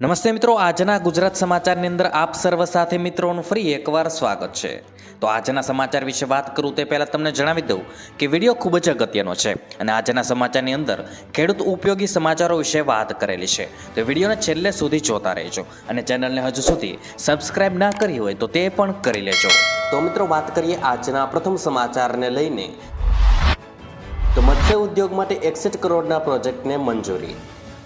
નમસ્તે મિત્રો, આજના ગુજરાત સમાચારની અંદર આપ સર્વ સાથે મિત્રોનું ફરી એકવાર સ્વાગત છે. તો આજના સમાચાર વિશે વાત કરું તે પહેલાં તમને જણાવી દઉં કે વિડીયો ખૂબ જ અગત્યનો છે અને આજના સમાચારની અંદર ખેડૂત ઉપયોગી સમાચારો વિશે વાત કરેલી છે. તો વિડીયોને છેલ્લે સુધી જોતા રહેજો અને ચેનલને હજુ સુધી સબસ્ક્રાઇબ ના કરી હોય તો તે પણ કરી લેજો. તો મિત્રો વાત કરીએ આજના પ્રથમ સમાચારને લઈને. તો મત્સ્ય ઉદ્યોગ માટે 61 કરોડના પ્રોજેક્ટને મંજૂરી.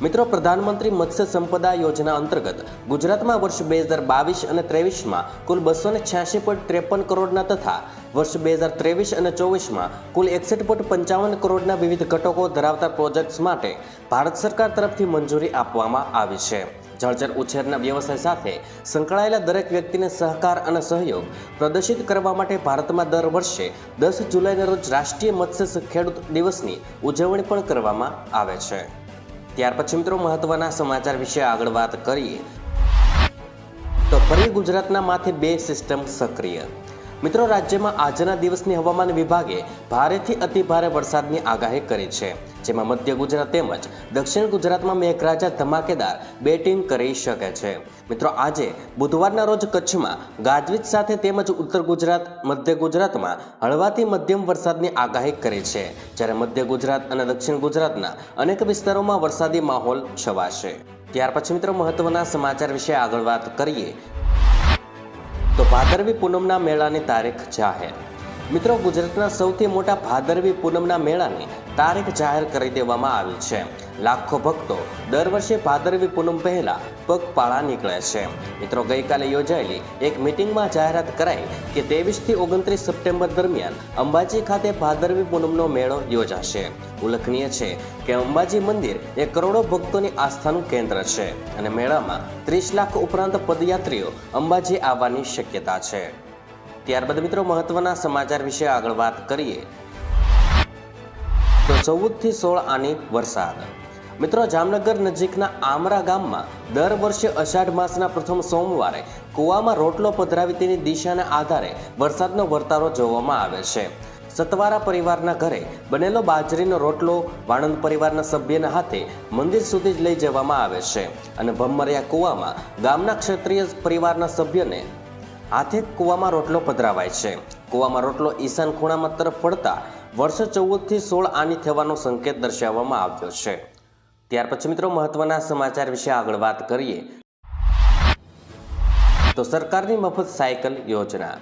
મિત્રો, પ્રધાનમંત્રી મત્સ્ય સંપદા યોજના અંતર્ગત ગુજરાતમાં વર્ષ 2022 અને 23માં કુલ 286.53 કરોડના તથા વર્ષ 2023 અને 24માં કુલ 61.55 કરોડના વિવિધ ઘટકો ધરાવતા પ્રોજેક્ટ્સ માટે ભારત સરકાર તરફથી મંજૂરી આપવામાં આવી છે. જળચર ઉછેરના વ્યવસાય સાથે સંકળાયેલા દરેક વ્યક્તિને સહકાર અને સહયોગ પ્રદર્શિત કરવા માટે ભારતમાં દર વર્ષે 10 જુલાઈના રોજ રાષ્ટ્રીય મત્સ્ય ખેડૂત દિવસની ઉજવણી પણ કરવામાં આવે છે. ત્યાર પછી મિત્રો મહત્વના સમાચાર વિશે આગળ વાત કરીએ તો ફરી ગુજરાતના માથે 2 સિસ્ટમ સક્રિય. મિત્રો, રાજ્યમાં આજના દિવસની હવામાન વિભાગે ભારેથી અતિભારે વરસાદની આગાહી કરી છે, જેમાં મધ્ય ગુજરાત તેમજ દક્ષિણ ગુજરાતમાં મેઘરાજા ધમાકેદાર બેટિંગ કરી શકે છે. મિત્રો, આજે બુધવારના રોજ કચ્છમાં ગાજવીજ સાથે તેમજ ઉત્તર ગુજરાત, મધ્ય ગુજરાતમાં હળવાથી મધ્યમ વરસાદની આગાહી કરી છે, જ્યારે મધ્ય ગુજરાત અને દક્ષિણ ગુજરાતના અનેક વિસ્તારોમાં વરસાદી માહોલ છવાશે. ત્યાર પછી મિત્રો મહત્વના સમાચાર વિશે આગળ વાત કરીએ તો ભાદરવી પૂનમના મેળાની તારીખ જાહેર. મિત્રો, ગુજરાતના સૌથી મોટા ભાદરવી પૂનમના મેળાની તારીખ જાહેર કરી દેવામાં આવી છે. લાખો ભક્તો દર વર્ષે ભાદરવી પૂનમ પહેલા પગપાળા નીકળે છે. મિત્રો, ગઈકાલે યોજાયેલી એક મિટિંગમાં જાહેરાત કરાઈ કે 23 થી 29 સપ્ટેમ્બર દરમિયાન અંબાજી ખાતે ભાદરવી પૂનમનો મેળો યોજાશે. ઉલ્લેખનીય છે કે અંબાજી મંદિર એ કરોડો ભક્તોની આસ્થાનું કેન્દ્ર છે અને મેળામાં 30 લાખ ઉપરાંત પદયાત્રીઓ અંબાજી આવવાની શક્યતા છે. ત્યારબાદ મિત્રો મહત્વના સમાચાર વિશે આગળ વાત કરીએ તો 14 થી 16 આની વરસાદ. મિત્રો, જામનગર નજીકના આમરા ગામમાં દર વર્ષે અષાઢ માસના પ્રથમ સોમવારે કૂવામાં રોટલો પધરાવી તેની દિશાના આધારે વરસાદનો વર્તારો જોવામાં આવે છે. સતવારા પરિવારના ઘરે બનેલો બાજરીનો રોટલો વાણંદ પરિવારના સભ્યના હાથે મંદિર સુધી જ લઈ જવામાં આવે છે અને ભમરિયા કૂવામાં ગામના ક્ષત્રિય પરિવારના સભ્યને હાથે કૂવામાં રોટલો પધરાવાય છે. કૂવામાં રોટલો ઈશાન ખૂણામાં તરફ પડતા વર્ષ 14 થી 16 આની થવાનો સંકેત દર્શાવવામાં આવ્યો છે. ત્યાર પછી મિત્રો મહત્વના સમાચાર વિશે આગળ વાત કરીએ તો સરકારની મફત સાયકલ યોજના.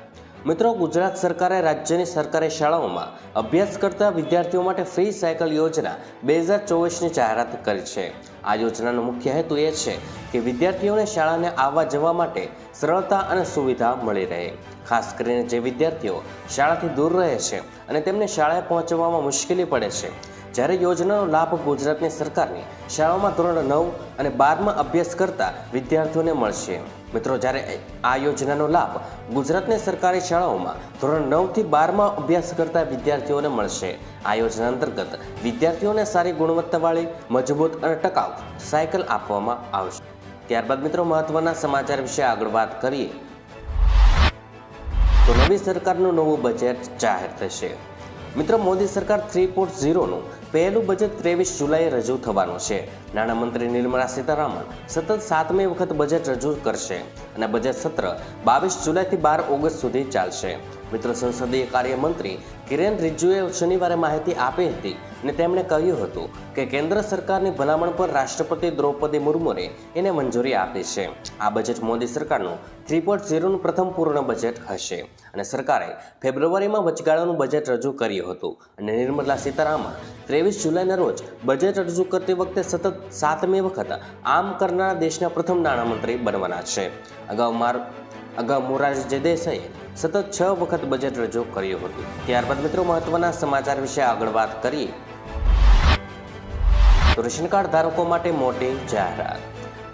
મિત્રો, ગુજરાત સરકારે રાજ્યની સરકારી શાળાઓમાં અભ્યાસ કરતા વિદ્યાર્થીઓ માટે ફ્રી સાયકલ યોજના 2024ની જાહેરાત કરી છે. આ યોજનાનો મુખ્ય હેતુ એ છે કે વિદ્યાર્થીઓને શાળાને આવવા જવા માટે સરળતા અને સુવિધા મળી રહે. ખાસ કરીને જે વિદ્યાર્થીઓ શાળાથી દૂર રહે છે અને તેમને શાળાએ પહોંચવામાં મુશ્કેલી પડે છે, જ્યારે યોજનાનો લાભ ગુજરાતની સરકારની શાળાઓમાં ધોરણ 9 અને 12માં અભ્યાસ કરતા વિદ્યાર્થીઓને મળશે. મિત્રો, જ્યારે આ યોજનાનો લાભ ગુજરાતની સરકારી શાળાઓમાં ધોરણ 9 થી 12માં અભ્યાસ કરતા વિદ્યાર્થીઓને મળશે. આ યોજના અંતર્ગત વિદ્યાર્થીઓને સારી ગુણવત્તાવાળી, મજબૂત અને ટકાઉ સાયકલ આપવામાં આવશે. ત્યારબાદ મિત્રો મહત્વના સમાચાર વિશે આગળ વાત કરીએ તો નવી સરકારનું નવું બજેટ જાહેર થશે. મિત્રો, મોદી સરકાર 3.0નું પહેલું બજેટ 23 જુલાઈએ રજૂ થવાનું છે. નાણામંત્રી નિર્મલા સીતારામન સતત 7મી વખત બજેટ રજૂ કરશે અને બજેટ સત્ર 22 જુલાઈથી 12 ઓગસ્ટ સુધી ચાલશે. મિત્રો, સંસદીય કાર્ય મંત્રી કિરેન રિજિજુએ શનિવારે માહિતી આપી હતી અને તેમણે કહ્યું હતું કે કેન્દ્ર સરકારની ભલામણ પર રાષ્ટ્રપતિ દ્રૌપદી મુર્મુએ એને મંજૂરી આપી છે. આ બજેટ મોદી સરકારનું 3.0નું પ્રથમ પૂર્ણ બજેટ હશે અને સરકારે ફેબ્રુઆરીમાં વચગાળાનું બજેટ રજૂ કર્યું હતું અને નિર્મલા સીતારામન 23 જુલાઈના રોજ બજેટ રજૂ કરતી વખતે સતત 7મી વખત આમ કરનારા દેશના પ્રથમ નાણામંત્રી બનવાના છે. અગાઉ મોરારજી દેસાઈએ સતત 6 વખત બજેટ રજૂ કર્યું હતું. ત્યારબાદ મિત્રો મહત્વના સમાચાર વિશે આગળ વાત કરીએ તો રેશન કાર્ડ ધારકો માટે મોટી જાહેરાત.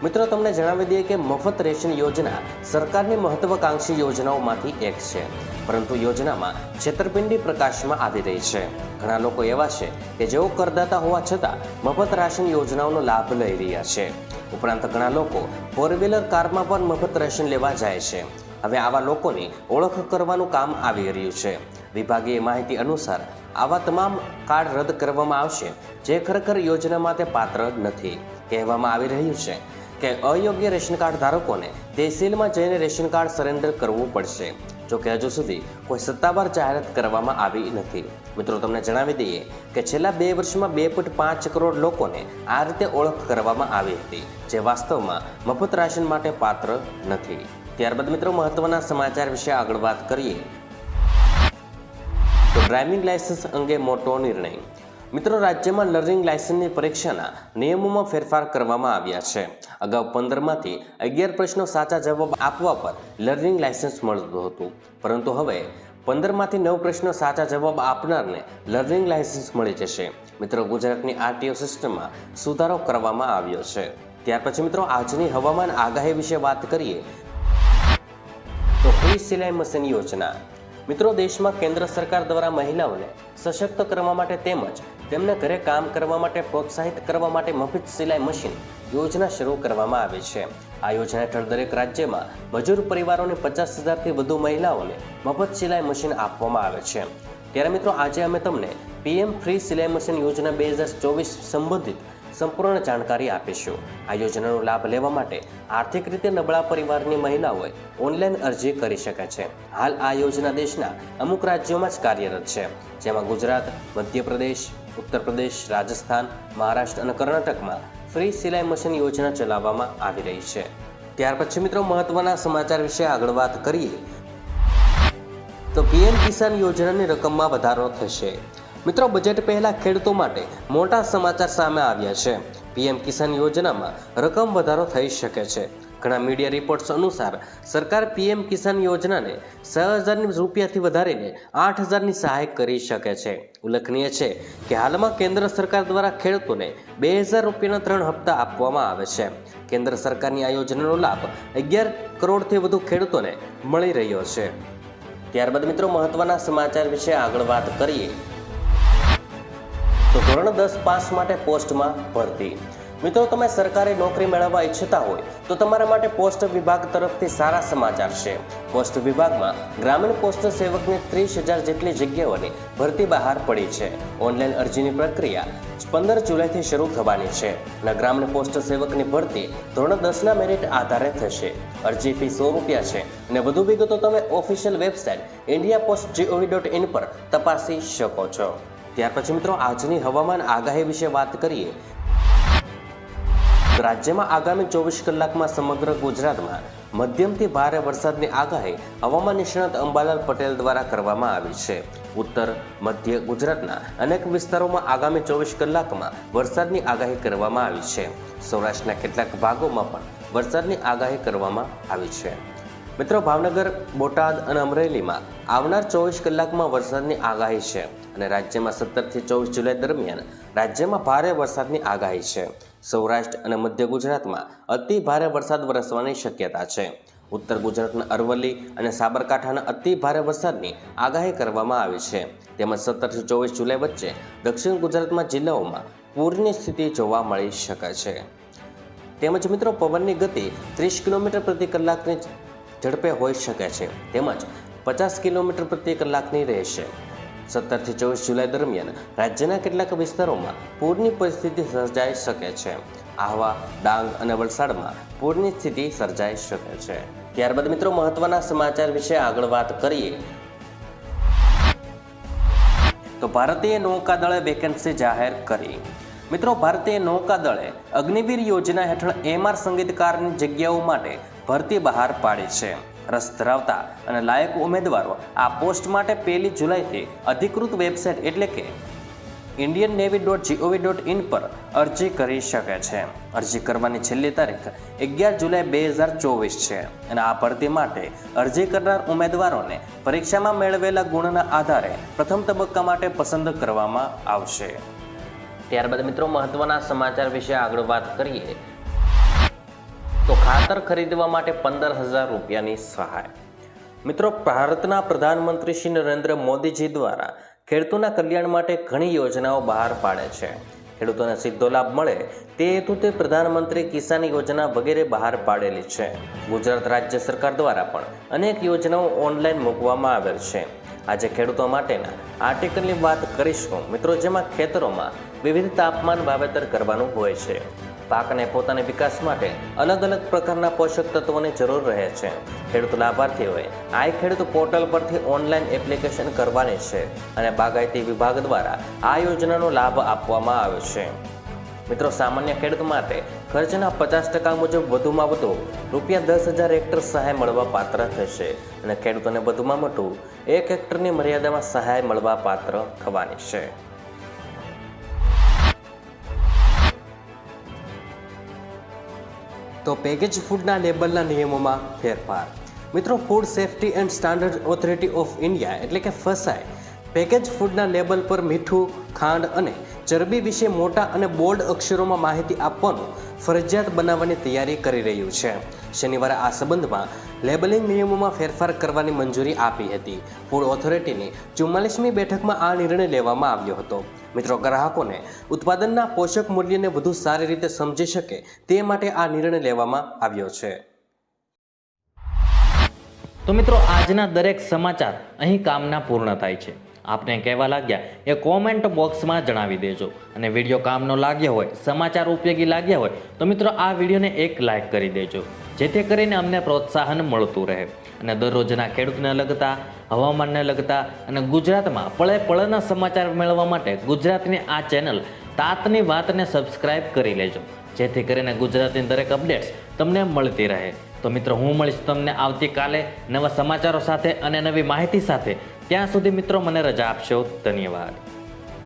મિત્રો, તમને જણાવી દઈએ કે મફત રેશન યોજના સરકારની મહત્વાકાંક્ષી યોજનાઓમાંથી એક છે, પરંતુ યોજનામાં છેતરપિંડી પ્રકાશમાં આવી રહી છે. ઘણા લોકો એવા છે કે જેઓ કરદાતા હોવા છતાં મફત રાશન યોજનાઓનો લાભ લઈ રહ્યા છે. ઉપરાંત ઘણા લોકો 4-વ્હીલર કારમાં પણ મફત રેશન લેવા જાય છે. હવે આવા લોકોની ઓળખ કરવાનું કામ આવી રહ્યું છે. વિભાગીય માહિતી અનુસાર આવા તમામ કાર્ડ રદ કરવામાં આવશે જે ખરેખર યોજના માટે પાત્ર નથી. કહેવામાં આવી રહ્યું છે કે અયોગ્ય રેશન કાર્ડ ધારકોને તહેસીલમાં જઈને રેશન કાર્ડ સરેન્ડર કરવું પડશે. જોકે હજુ સુધી કોઈ સત્તાવાર જાહેરાત કરવામાં આવી નથી. મિત્રો, તમને જણાવી દઈએ કે છેલ્લા 2 વર્ષમાં 2.5 કરોડ લોકોને આ રીતે ઓળખ કરવામાં આવી હતી, જે વાસ્તવમાં મફત રાશન માટે પાત્ર નથી. ત્યારબાદ મિત્રો મહત્વના સમાચાર વિશે આગળ વાત કરીએ તો ડ્રાઇવિંગ લાયસન્સ અંગે મોટો નિર્ણય. મિત્રો, રાજ્યમાં લર્નિંગ લાયસન્સની પરીક્ષાના નિયમોમાં ફેરફાર કરવામાં આવ્યા છે. અગાઉ 15માંથી 11 પ્રશ્નો સાચા જવાબ આપવા પર લર્નિંગ લાયસન્સ મળતું હતું, પરંતુ હવે 15માંથી 9 પ્રશ્નો સાચા જવાબ આપનારને લર્નિંગ લાયસન્સ મળી જશે. મિત્રો, ગુજરાતની આરટીઓ સિસ્ટમમાં સુધારો કરવામાં આવ્યો છે. ત્યાર પછી મિત્રો આજની હવામાન આગાહી વિશે વાત કરીએ તો ફ્રી સિલાઈ મશીન યોજના. મિત્રો, દેશમાં કેન્દ્ર સરકાર દ્વારા મહિલાઓને સશક્ત કરવા માટે તેમજ તેમને ઘરે કામ કરવા માટે પ્રોત્સાહિત કરવા માટે મફત સિલાઈ મશીન યોજના શરૂ કરવામાં આવી છે. આ યોજના હેઠળ દરેક રાજ્યમાં મજૂર પરિવારોને 50,000થી વધુ મહિલાઓને મફત સિલાઈ મશીન આપવામાં આવે છે. ત્યારે મિત્રો આજે અમે તમને પીએમ ફ્રી સિલાઈ મશીન યોજના 2024 સંબંધિત સંપૂર્ણ જાણકારી આપીશું. આ યોજનાનો લાભ લેવા માટે આર્થિક રીતે નબળા પરિવારની મહિલાઓએ ઓનલાઈન અરજી કરી શકે છે. હાલ આ યોજના દેશના અમુક રાજ્યોમાં જ કાર્યરત છે, જેમાં ગુજરાત, મધ્યપ્રદેશ, ઉત્તર પ્રદેશ, રાજસ્થાન, મહારાષ્ટ્ર અને કર્ણાટકમાં ફ્રી સિલાઈ મશીન યોજના ચલાવવામાં આવી રહી છે. ત્યાર પછી મિત્રો મહત્વના સમાચાર વિશે આગળ વાત કરીએ તો પીએમ કિસાન યોજનાની રકમમાં વધારો થશે. મિત્રો, બજેટ પહેલા ખેડૂતો માટે મોટા સમાચાર સામે આવ્યા છે. પીએમ કિસાન યોજનામાં રકમ વધારો થઈ શકે છે. ઘણા મીડિયા રિપોર્ટ્સ અનુસાર સરકાર પીએમ કિસાન યોજનાને 6,000 રૂપિયાથી વધારીને 8,000ની સહાય કરી શકે છે. ઉલ્લેખનીય છે કે હાલમાં કેન્દ્ર સરકાર દ્વારા ખેડૂતોને 2,000 રૂપિયાના 3 હપ્તા આપવામાં આવે છે. કેન્દ્ર સરકારની આ યોજનાનો લાભ 11 કરોડથી વધુ ખેડૂતોને મળી રહ્યો છે. ત્યારબાદ મિત્રો મહત્વના સમાચાર વિશે આગળ વાત કરીએ તો ધોરણ 10 પાસ માટે પોસ્ટમાં ભરતી. મિત્રો, તમે સરકારી નોકરી મેળવવા ઈચ્છતા હોય તો તમારા માટે પોસ્ટ વિભાગ તરફથી સારા સમાચાર છે. પોસ્ટ વિભાગમાં ગ્રામીણ પોસ્ટ સેવકની 30,000 જેટલી જગ્યાઓની ભરતી બહાર પડી છે. ઓનલાઈન અરજીની પ્રક્રિયા 15 જુલાઈથી શરૂ થવાની છે અને ગ્રામીણ પોસ્ટ સેવકની ભરતી ધોરણ 10ના મેરિટ આધારે થશે. અરજી ફી 100 રૂપિયા છે અને વધુ વિગતો તમે ઓફિશિયલ વેબસાઇટ indiapost.gov.in પર તપાસી શકો છો. ત્યાર પછી મિત્રો આજની હવામાન આગાહી વિશે વાત કરીએ. રાજ્યમાં આગામી 24 કલાકમાં સમગ્ર ગુજરાતમાં મધ્યમથી ભારે વરસાદની આગાહી હવામાન નિષ્ણાત અંબાલાલ પટેલ દ્વારા કરવામાં આવી છે. ઉત્તર મધ્ય ગુજરાતના અનેક વિસ્તારોમાં આગામી 24 કલાકમાં વરસાદની આગાહી કરવામાં આવી છે. સૌરાષ્ટ્રના કેટલાક ભાગોમાં પણ વરસાદની આગાહી કરવામાં આવી છે. મિત્રો, ભાવનગર, બોટાદ અને અમરેલીમાં આવનાર 24 કલાકમાં વરસાદની આગાહી છે અને રાજ્યમાં 17થી 24 જુલાઈ દરમિયાન રાજ્યમાં ભારે વરસાદની આગાહી છે. સૌરાષ્ટ્ર અને મધ્ય ગુજરાતમાં અતિ ભારે વરસાદ વરસવાની શક્યતા છે. ઉત્તર ગુજરાતના અરવલ્લી અને સાબરકાંઠાના અતિ ભારે વરસાદની આગાહી કરવામાં આવી છે. તેમજ 17થી 24 જુલાઈ વચ્ચે દક્ષિણ ગુજરાતમાં જિલ્લાઓમાં પૂરની સ્થિતિ જોવા મળી શકે છે. તેમજ મિત્રો પવનની ગતિ 30 કિલોમીટર પ્રતિ કલાકની ઝડપે હોઈ શકે છે તેમજ 50 કિલોમીટર પ્રતિ કલાકની રહેશે. 17થી 24 જુલાઈ દરમિયાન રાજ્યના કેટલાક વિસ્તારોમાં પૂરની પરિસ્થિતિ સર્જાઈ શકે છે. આહવા, ડાંગ અને વલસાડમાં પૂરની સ્થિતિ સર્જાઈ શકે છે. ત્યારબાદ મિત્રો મહત્વના સમાચાર વિશે આગળ વાત કરીએ તો ભારતીય નૌકાદળે વેકેન્સી જાહેર કરી. મિત્રો, ભારતીય નૌકાદળે અગ્નિવીર યોજના હેઠળ એમઆર સંગીતકારની જગ્યાઓ માટે ભરતી બહાર પાડી છે. રસ ધરાવતા અને લાયક ઉમેદવારો આ પોસ્ટ માટે 1 જુલાઈથી અધિકૃત વેબસાઇટ એટલે કે indiannavy.gov.in પર અરજી કરી શકે છે. અરજી કરવાની છેલ્લી તારીખ 11 જુલાઈ 2024 છે અને આ ભરતી માટે અરજી કરનાર ઉમેદવારોને પરીક્ષામાં મેળવેલા ગુણના આધારે પ્રથમ તબક્કા માટે પસંદ કરવામાં આવશે. ત્યારબાદ મિત્રો મહત્વના સમાચાર વિશે આગળ વાત કરીએ તો ખાતર ખરીદવા માટે 15,000 રૂપિયાની સહાય. મિત્રો, ભારતના પ્રધાનમંત્રી શ્રી નરેન્દ્ર મોદીજી દ્વારા ખેડૂતોના કલ્યાણ માટે ઘણી યોજનાઓ બહાર પાડે છે. ખેડૂતોને સીધો લાભ મળે તે હેતુથી પ્રધાનમંત્રી કિસાન યોજના વગેરે બહાર પાડેલી છે. ગુજરાત રાજ્ય સરકાર દ્વારા પણ અનેક યોજનાઓ ઓનલાઈન મૂકવામાં આવેલ છે. આજે ખેડૂતો માટેના આર્ટિકલની વાત કરીશું મિત્રો, જેમાં ખેતરોમાં વિવિધ તાપમાન વાવેતર કરવાનું હોય છે. પાકને પોતાના વિકાસ માટે અલગ અલગ પ્રકારના પોષક તત્વોની જરૂર રહે છે. ખેડૂત લાભાર્થીઓએ આ ખેડૂત પોર્ટલ પરથી ઓનલાઈન એપ્લિકેશન કરવાની છે અને બાગાયતી વિભાગ દ્વારા આ યોજનાનો લાભ આપવામાં આવ્યો છે. મિત્રો, સામાન્ય ખેડૂત માટે ખર્ચના 50% મુજબ વધુમાં વધુ ₹10,000 હેક્ટર સહાય મળવા પાત્ર થશે અને ખેડૂતોને વધુમાં વધુ 1 હેક્ટરની મર્યાદામાં સહાય મળવા પાત્ર થવાની છે. તો પેકેજ ફૂડના લેબલના નિયમોમાં ફેરફાર. મિત્રો, food safety and standard authority of India એટલે કે ફસાઈ પેકેજ ફૂડના લેબલ પર મીઠું, ખાંડ અને ચરબી વિશે મોટા અને બોલ્ડ અક્ષરોમાં માહિતી આપવાનું ફરજિયાત બનાવવાની તૈયારી કરી રહ્યું છે. શનિવારે આ સંબંધમાં લેબલિંગ નિયમોમાં ફેરફાર કરવાની મંજૂરી આપી હતી. ફૂડ ઓથોરિટીની 44મી બેઠકમાં આ નિર્ણય લેવામાં આવ્યો હતો. મિત્રો, ગ્રાહકોને ઉત્પાદનના પોષક મૂલ્યને વધુ સારી રીતે સમજી શકે તે માટે આ નિર્ણય લેવામાં આવ્યો છે. તો મિત્રો, આજના દરેક સમાચાર અહીં કામના પૂર્ણ થાય છે. આપને કહેવા લાગ્યા એ કોમેન્ટ બોક્સમાં જણાવી દેજો અને વિડીયો કામનો લાગ્યો હોય, સમાચાર ઉપયોગી લાગ્યા હોય તો મિત્રો આ વિડીયોને એક લાઈક કરી દેજો, જેથી કરીને અમને પ્રોત્સાહન મળતું રહે અને દરરોજના ખેડૂતને લગતા, હવામાનને લગતા અને ગુજરાતમાં પળે પળના સમાચાર મેળવવા માટે ગુજરાતની આ ચેનલ તાતની વાતને સબસ્ક્રાઇબ કરી લેજો, જેથી કરીને ગુજરાતની દરેક અપડેટ્સ તમને મળતી રહે. તો મિત્રો, હું મળીશ તમને આવતીકાલે નવા સમાચારો સાથે અને નવી માહિતી સાથે. ત્યાં સુધી મિત્રો મને રજા આપશો. ધન્યવાદ.